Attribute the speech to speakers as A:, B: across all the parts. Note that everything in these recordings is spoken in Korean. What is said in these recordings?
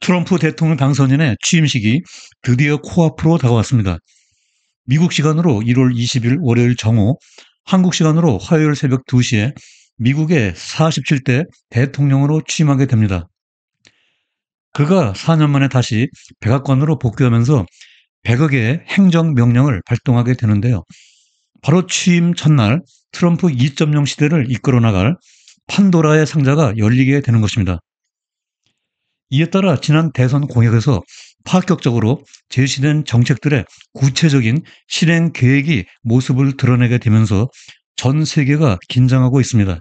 A: 트럼프 대통령 당선인의 취임식이 드디어 코앞으로 다가왔습니다. 미국 시간으로 1월 20일 월요일 정오, 한국 시간으로 화요일 새벽 2시에 미국의 47대 대통령으로 취임하게 됩니다. 그가 4년 만에 다시 백악관으로 복귀하면서 100여 개의 행정명령을 발동하게 되는데요. 바로 취임 첫날 트럼프 2.0 시대를 이끌어 나갈 판도라의 상자가 열리게 되는 것입니다. 이에 따라 지난 대선 공약에서 파격적으로 제시된 정책들의 구체적인 실행 계획이 모습을 드러내게 되면서 전 세계가 긴장하고 있습니다.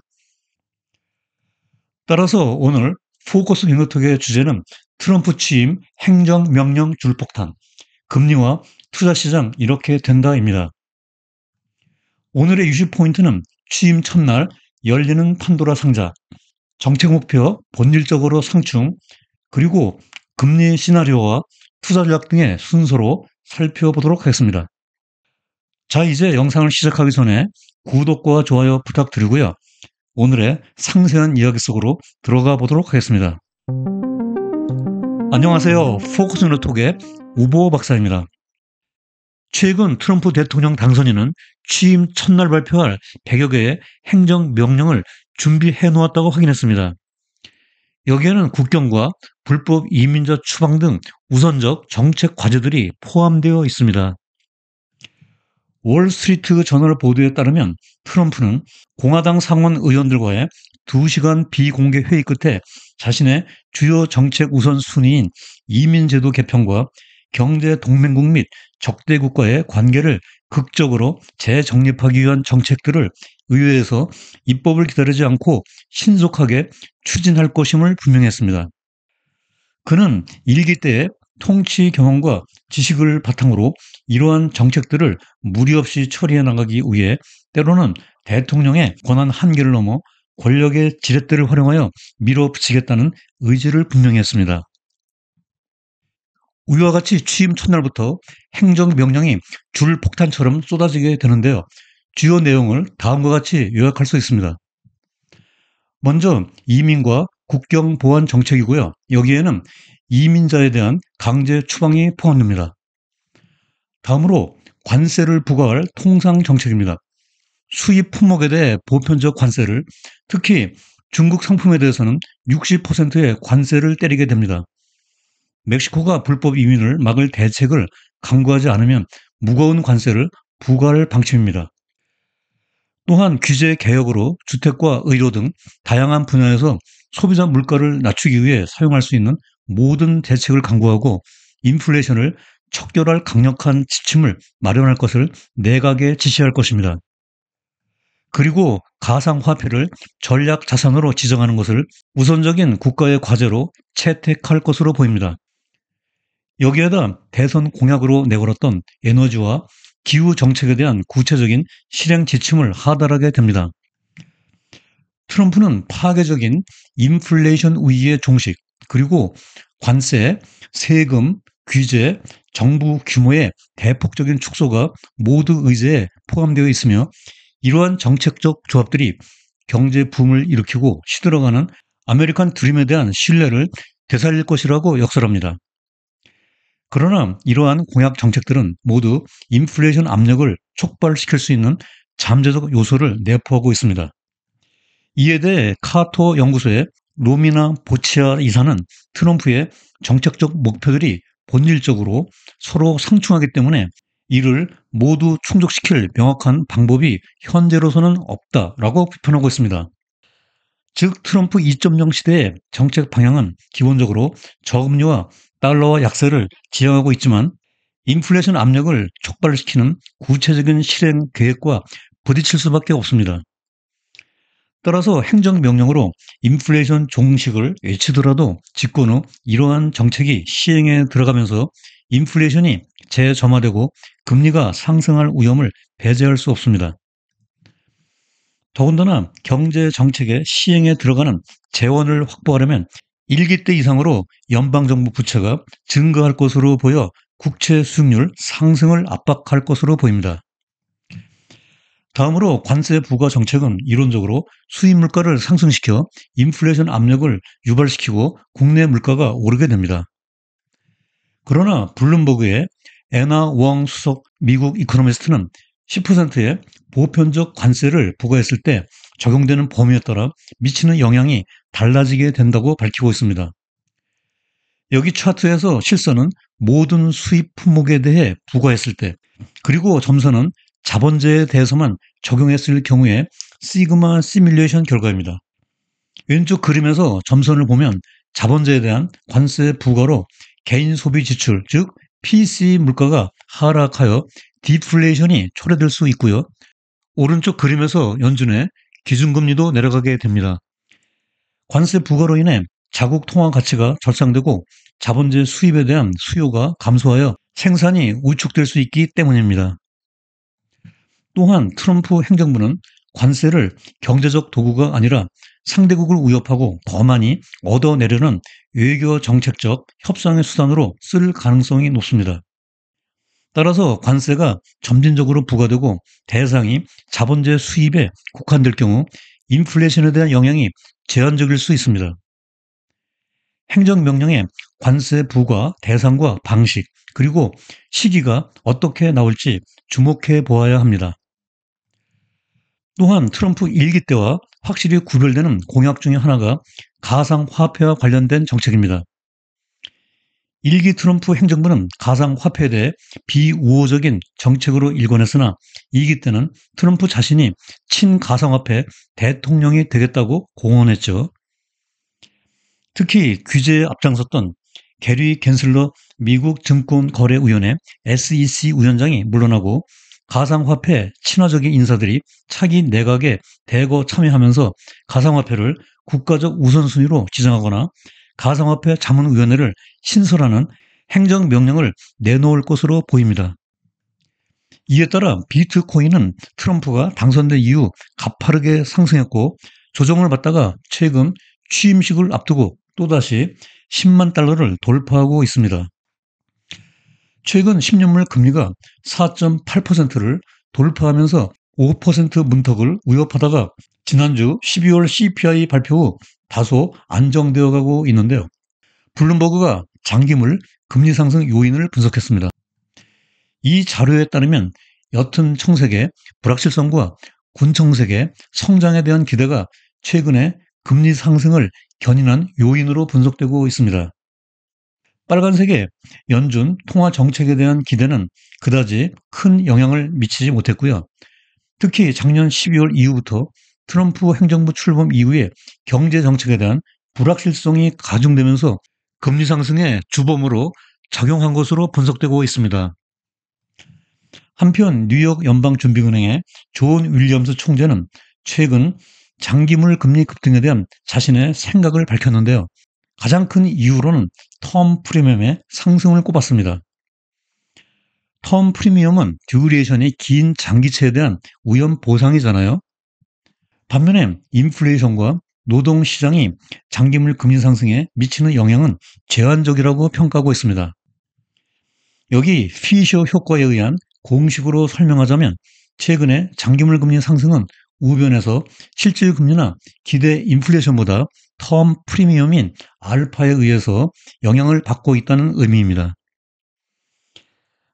A: 따라서 오늘 포커스 빅노톡의 주제는 트럼프 취임 행정명령 줄폭탄, 금리와 투자시장 이렇게 된다입니다. 오늘의 이슈 포인트는 취임 첫날 열리는 판도라 상자, 정책 목표 본질적으로 상충, 그리고 금리 시나리오와 투자 전략 등의 순서로 살펴보도록 하겠습니다. 자, 이제 영상을 시작하기 전에 구독과 좋아요 부탁드리고요. 오늘의 상세한 이야기 속으로 들어가 보도록 하겠습니다. 안녕하세요. 포커스 빅노톡의 우보 박사입니다. 최근 트럼프 대통령 당선인은 취임 첫날 발표할 100여 개의 행정명령을 준비해 놓았다고 확인했습니다. 여기에는 국경과 불법 이민자 추방 등 우선적 정책 과제들이 포함되어 있습니다. 월스트리트 저널 보도에 따르면 트럼프는 공화당 상원 의원들과의 2시간 비공개 회의 끝에 자신의 주요 정책 우선순위인 이민제도 개편과 경제 동맹국 및 적대 국가의 관계를 극적으로 재정립하기 위한 정책들을 의회에서 입법을 기다리지 않고 신속하게 추진할 것임을 분명했습니다. 그는 일기 때의 통치 경험과 지식을 바탕으로 이러한 정책들을 무리 없이 처리해 나가기 위해 때로는 대통령의 권한 한계를 넘어 권력의 지렛대를 활용하여 밀어붙이겠다는 의지를 분명히 했습니다. 이와 같이 취임 첫날부터 행정명령이 줄폭탄처럼 쏟아지게 되는데요. 주요 내용을 다음과 같이 요약할 수 있습니다. 먼저 이민과 국경 보안 정책이고요. 여기에는 이민자에 대한 강제 추방이 포함됩니다. 다음으로 관세를 부과할 통상 정책입니다. 수입 품목에 대해 보편적 관세를, 특히 중국 상품에 대해서는 60%의 관세를 때리게 됩니다. 멕시코가 불법 이민을 막을 대책을 강구하지 않으면 무거운 관세를 부과할 방침입니다. 또한 규제 개혁으로 주택과 의료 등 다양한 분야에서 소비자 물가를 낮추기 위해 사용할 수 있는 모든 대책을 강구하고 인플레이션을 척결할 강력한 지침을 마련할 것을 내각에 지시할 것입니다. 그리고 가상화폐를 전략 자산으로 지정하는 것을 우선적인 국가의 과제로 채택할 것으로 보입니다. 여기에다 대선 공약으로 내걸었던 에너지와 기후 정책에 대한 구체적인 실행 지침을 하달하게 됩니다. 트럼프는 파괴적인 인플레이션 위기의 종식, 그리고 관세, 세금, 규제, 정부 규모의 대폭적인 축소가 모두 의제에 포함되어 있으며 이러한 정책적 조합들이 경제 붐을 일으키고 시들어가는 아메리칸 드림에 대한 신뢰를 되살릴 것이라고 역설합니다. 그러나 이러한 공약 정책들은 모두 인플레이션 압력을 촉발시킬 수 있는 잠재적 요소를 내포하고 있습니다. 이에 대해 카터 연구소의 로미나 보치아 이사는 트럼프의 정책적 목표들이 본질적으로 서로 상충하기 때문에 이를 모두 충족시킬 명확한 방법이 현재로서는 없다라고 비판하고 있습니다. 즉 트럼프 2.0 시대의 정책 방향은 기본적으로 저금리와 달러와 약세를 지향하고 있지만 인플레이션 압력을 촉발시키는 구체적인 실행 계획과 부딪힐 수밖에 없습니다. 따라서 행정명령으로 인플레이션 종식을 외치더라도 집권 후 이러한 정책이 시행에 들어가면서 인플레이션이 재점화되고 금리가 상승할 위험을 배제할 수 없습니다. 더군다나 경제 정책의 시행에 들어가는 재원을 확보하려면 1기 때 이상으로 연방정부 부채가 증가할 것으로 보여 국채 수익률 상승을 압박할 것으로 보입니다. 다음으로 관세 부과 정책은 이론적으로 수입 물가를 상승시켜 인플레이션 압력을 유발시키고 국내 물가가 오르게 됩니다. 그러나 블룸버그의 애나 웡 수석 미국 이코노미스트는 10%의 보편적 관세를 부과했을 때 적용되는 범위에 따라 미치는 영향이 달라지게 된다고 밝히고 있습니다. 여기 차트에서 실선은 모든 수입 품목에 대해 부과했을 때, 그리고 점선은 자본재에 대해서만 적용했을 경우에 시그마 시뮬레이션 결과입니다. 왼쪽 그림에서 점선을 보면 자본재에 대한 관세 부과로 개인 소비 지출, 즉 PC 물가가 하락하여 디플레이션이 초래될 수 있고요. 오른쪽 그림에서 연준의 기준금리도 내려가게 됩니다. 관세 부과로 인해 자국 통화 가치가 절상되고 자본재 수입에 대한 수요가 감소하여 생산이 위축될 수 있기 때문입니다. 또한 트럼프 행정부는 관세를 경제적 도구가 아니라 상대국을 위협하고 더 많이 얻어내려는 외교 정책적 협상의 수단으로 쓸 가능성이 높습니다. 따라서 관세가 점진적으로 부과되고 대상이 자본재 수입에 국한될 경우 인플레이션에 대한 영향이 제한적일 수 있습니다. 행정명령의 관세 부과 대상과 방식, 그리고 시기가 어떻게 나올지 주목해 보아야 합니다. 또한 트럼프 1기 때와 확실히 구별되는 공약 중에 하나가 가상화폐와 관련된 정책입니다. 1기 트럼프 행정부는 가상화폐에 대해 비우호적인 정책으로 일관했으나 2기 때는 트럼프 자신이 친가상화폐 대통령이 되겠다고 공언했죠. 특히 규제에 앞장섰던 게리 겐슬러 미국 증권거래위원회 SEC 위원장이 물러나고 가상화폐 친화적인 인사들이 차기 내각에 대거 참여하면서 가상화폐를 국가적 우선순위로 지정하거나 가상화폐 자문위원회를 신설하는 행정명령을 내놓을 것으로 보입니다. 이에 따라 비트코인은 트럼프가 당선된 이후 가파르게 상승했고 조정을 받다가 최근 취임식을 앞두고 또다시 10만 달러를 돌파하고 있습니다. 최근 10년물 금리가 4.8%를 돌파하면서 5% 문턱을 위협하다가 지난주 12월 CPI 발표 후 다소 안정되어 가고 있는데요. 블룸버그가 장기물 금리 상승 요인을 분석했습니다. 이 자료에 따르면 옅은 청색의 불확실성과 군 청색의 성장에 대한 기대가 최근에 금리 상승을 견인한 요인으로 분석되고 있습니다. 빨간색의 연준 통화 정책에 대한 기대는 그다지 큰 영향을 미치지 못했고요. 특히 작년 12월 이후부터 트럼프 행정부 출범 이후에 경제 정책에 대한 불확실성이 가중되면서 금리 상승의 주범으로 작용한 것으로 분석되고 있습니다. 한편 뉴욕 연방준비은행의 존 윌리엄스 총재는 최근 장기물 금리 급등에 대한 자신의 생각을 밝혔는데요. 가장 큰 이유로는 텀 프리미엄의 상승을 꼽았습니다. 텀 프리미엄은 듀레이션이 긴 장기채에 대한 위험 보상이잖아요. 반면에 인플레이션과 노동시장이 장기물 금리 상승에 미치는 영향은 제한적이라고 평가하고 있습니다. 여기 피셔 효과에 의한 공식으로 설명하자면 최근에 장기물 금리 상승은 우변에서 실질 금리나 기대 인플레이션보다 텀 프리미엄인 알파에 의해서 영향을 받고 있다는 의미입니다.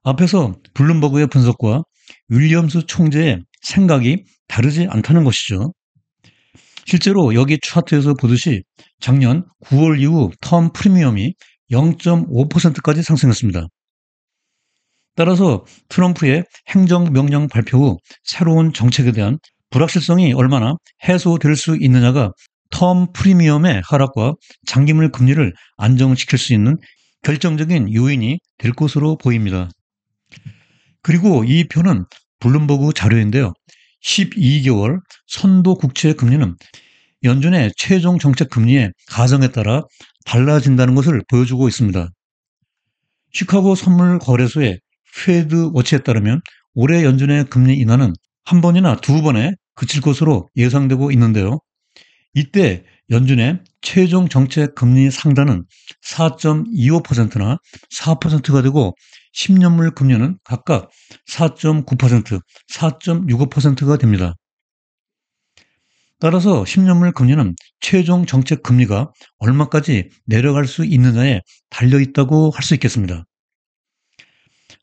A: 앞에서 블룸버그의 분석과 윌리엄스 총재의 생각이 다르지 않다는 것이죠. 실제로 여기 차트에서 보듯이 작년 9월 이후 텀 프리미엄이 0.5%까지 상승했습니다. 따라서 트럼프의 행정명령 발표 후 새로운 정책에 대한 불확실성이 얼마나 해소될 수 있느냐가 텀 프리미엄의 하락과 장기물 금리를 안정시킬 수 있는 결정적인 요인이 될 것으로 보입니다. 그리고 이 표는 블룸버그 자료인데요. 12개월 선도 국채 금리는 연준의 최종 정책 금리의 가정에 따라 달라진다는 것을 보여주고 있습니다. 시카고 선물 거래소의 페드 워치에 따르면 올해 연준의 금리 인하는 한 번이나 두 번에 그칠 것으로 예상되고 있는데요. 이때 연준의 최종 정책 금리 상단은 4.25%나 4%가 되고 10년물 금리는 각각 4.9%, 4.65%가 됩니다. 따라서 10년물 금리는 최종 정책 금리가 얼마까지 내려갈 수 있느냐에 달려 있다고 할 수 있겠습니다.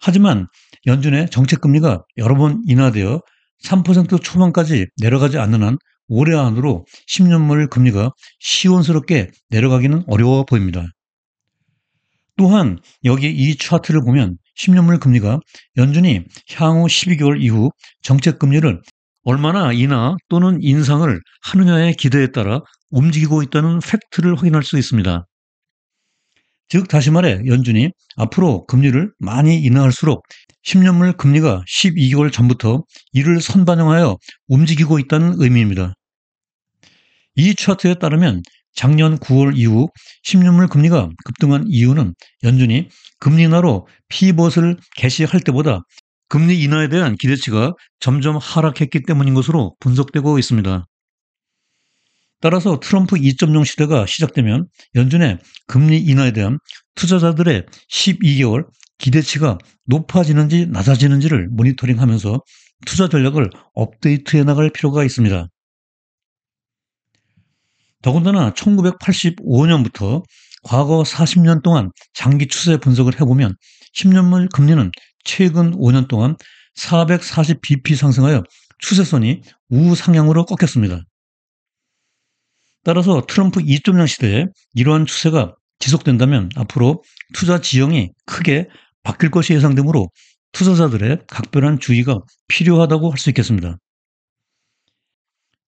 A: 하지만 연준의 정책금리가 여러 번 인하되어 3% 초반까지 내려가지 않는 한 올해 안으로 10년물 금리가 시원스럽게 내려가기는 어려워 보입니다. 또한 여기 이 차트를 보면 10년물 금리가 연준이 향후 12개월 이후 정책금리를 얼마나 인하 또는 인상을 하느냐의 기대에 따라 움직이고 있다는 팩트를 확인할 수 있습니다. 즉 다시 말해 연준이 앞으로 금리를 많이 인하할수록 10년물 금리가 12개월 전부터 이를 선반영하여 움직이고 있다는 의미입니다. 이 차트에 따르면 작년 9월 이후 10년물 금리가 급등한 이유는 연준이 금리 인하로 피벗을 개시할 때보다 금리 인하에 대한 기대치가 점점 하락했기 때문인 것으로 분석되고 있습니다. 따라서 트럼프 2.0 시대가 시작되면 연준의 금리 인하에 대한 투자자들의 12개월 기대치가 높아지는지 낮아지는지를 모니터링하면서 투자 전략을 업데이트해 나갈 필요가 있습니다. 더군다나 1985년부터 과거 40년 동안 장기 추세 분석을 해보면 10년물 금리는 최근 5년 동안 440bp 상승하여 추세선이 우상향으로 꺾였습니다. 따라서 트럼프 2.0 시대에 이러한 추세가 지속된다면 앞으로 투자 지형이 크게 바뀔 것이 예상되므로 투자자들의 각별한 주의가 필요하다고 할 수 있겠습니다.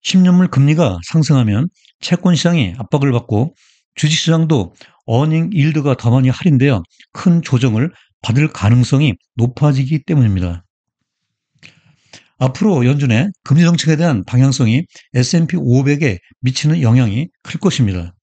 A: 10년물 금리가 상승하면 채권 시장이 압박을 받고 주식시장도 어닝 일드가 더 많이 할인되어 큰 조정을 받을 가능성이 높아지기 때문입니다. 앞으로 연준의 금리 정책에 대한 방향성이 S&P 500에 미치는 영향이 클 것입니다.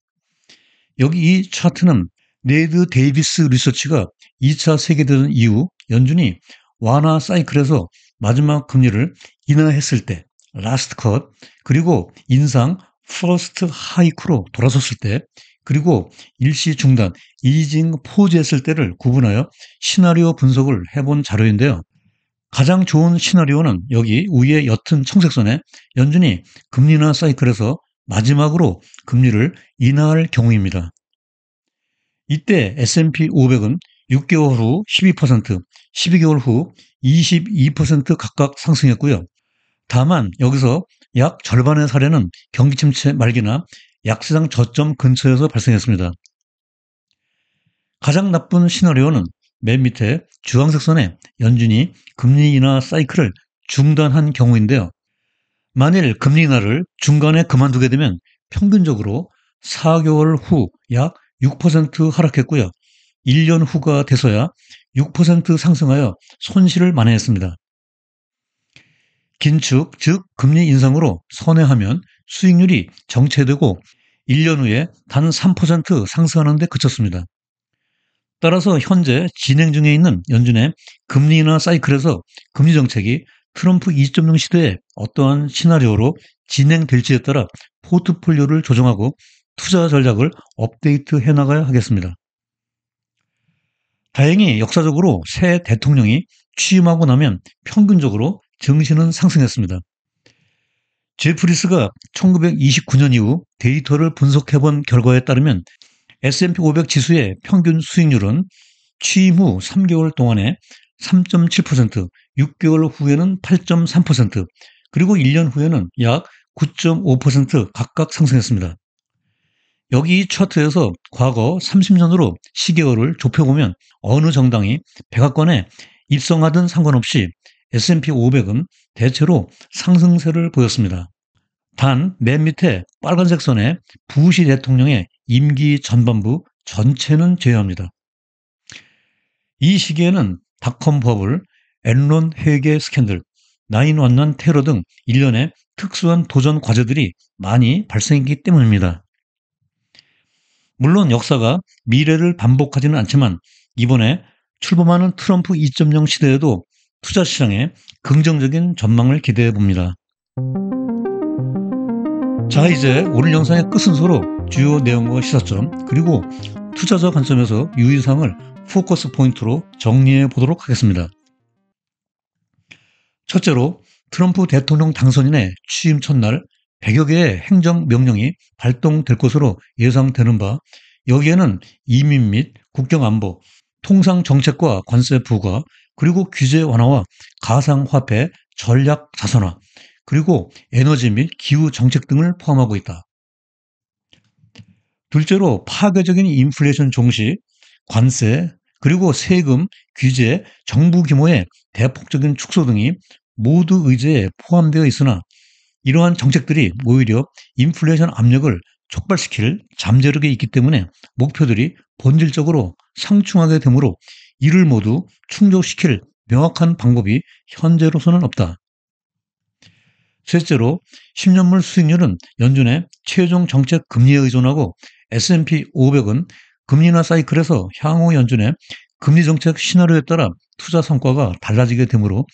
A: 여기 이 차트는 네드 데이비스 리서치가 2차 세계대전 이후 연준이 완화 사이클에서 마지막 금리를 인하했을 때 라스트 컷, 그리고 인상 퍼스트 하이크로 돌아섰을 때, 그리고 일시 중단, 이징 포즈했을 때를 구분하여 시나리오 분석을 해본 자료인데요. 가장 좋은 시나리오는 여기 위에 옅은 청색선에 연준이 금리 인하 사이클에서 마지막으로 금리를 인하할 경우입니다. 이때 S&P 500은 6개월 후 12%, 12개월 후 22% 각각 상승했고요. 다만 여기서 약 절반의 사례는 경기 침체 말기나 약세장 저점 근처에서 발생했습니다. 가장 나쁜 시나리오는 맨 밑에 주황색 선에 연준이 금리 인하 사이클을 중단한 경우인데요. 만일 금리 인하를 중간에 그만두게 되면 평균적으로 4개월 후 약 6% 하락했고요. 1년 후가 돼서야 6% 상승하여 손실을 만회했습니다. 긴축, 즉 금리 인상으로 선회하면 수익률이 정체되고 1년 후에 단 3% 상승하는 데 그쳤습니다. 따라서 현재 진행 중에 있는 연준의 금리 인하 사이클에서 금리 정책이 트럼프 2.0 시대에 어떠한 시나리오로 진행될지에 따라 포트폴리오를 조정하고 투자 전략을 업데이트 해나가야 하겠습니다. 다행히 역사적으로 새 대통령이 취임하고 나면 평균적으로 증시는 상승했습니다. 제프리스가 1929년 이후 데이터를 분석해본 결과에 따르면 S&P 500 지수의 평균 수익률은 취임 후 3개월 동안에 3.7%, 6개월 후에는 8.3%, 그리고 1년 후에는 약 9.5% 각각 상승했습니다. 여기 이 차트에서 과거 30년으로 시계열을 좁혀보면 어느 정당이 백악관에 입성하든 상관없이 S&P 500은 대체로 상승세를 보였습니다. 단 맨 밑에 빨간색 선에 부시 대통령의 임기 전반부 전체는 제외합니다. 이 시기에는 닷컴 버블, 엔론 회계 스캔들, 911 테러 등 일련의 특수한 도전 과제들이 많이 발생했기 때문입니다. 물론 역사가 미래를 반복하지는 않지만 이번에 출범하는 트럼프 2.0 시대에도 투자 시장에 긍정적인 전망을 기대해 봅니다. 자, 이제 오늘 영상의 끝순서로 주요 내용과 시사점, 그리고 투자자 관점에서 유의사항을 포커스 포인트로 정리해 보도록 하겠습니다. 첫째로 트럼프 대통령 당선인의 취임 첫날 100여 개의 행정명령이 발동될 것으로 예상되는 바, 여기에는 이민 및 국경안보, 통상정책과 관세 부과, 그리고 규제 완화와 가상화폐 전략 자산화, 그리고 에너지 및 기후 정책 등을 포함하고 있다. 둘째로 파괴적인 인플레이션 종식, 관세, 그리고 세금, 규제, 정부 규모의 대폭적인 축소 등이 모두 의제에 포함되어 있으나 이러한 정책들이 오히려 인플레이션 압력을 촉발시킬 잠재력이 있기 때문에 목표들이 본질적으로 상충하게 되므로 이를 모두 충족시킬 명확한 방법이 현재로서는 없다. 셋째로 10년물 수익률은 연준의 최종 정책 금리에 의존하고 S&P 500은 금리나 사이클에서 향후 연준의 금리 정책 시나리오에 따라 투자 성과가 달라지게 되므로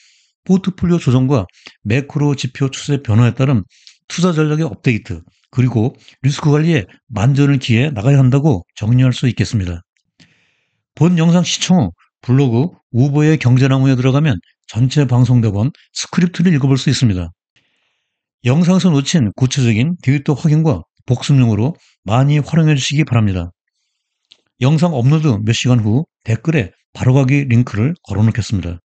A: 포트폴리오 조정과 매크로 지표 추세 변화에 따른 투자 전략의 업데이트, 그리고 리스크 관리에 만전을 기해 나가야 한다고 정리할 수 있겠습니다. 본 영상 시청 후 블로그 우보의 경제나무에 들어가면 전체 방송 대본 스크립트를 읽어볼 수 있습니다. 영상에서 놓친 구체적인 데이터 확인과 복습용으로 많이 활용해 주시기 바랍니다. 영상 업로드 몇 시간 후 댓글에 바로가기 링크를 걸어놓겠습니다.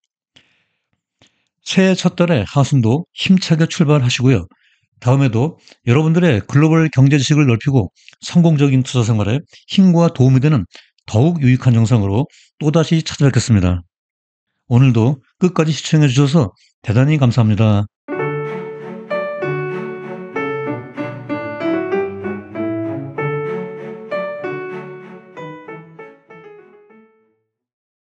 A: 새해 첫 달에 하순도 힘차게 출발하시고요. 다음에도 여러분들의 글로벌 경제 지식을 넓히고 성공적인 투자 생활에 힘과 도움이 되는 더욱 유익한 영상으로 또다시 찾아뵙겠습니다. 오늘도 끝까지 시청해 주셔서 대단히 감사합니다.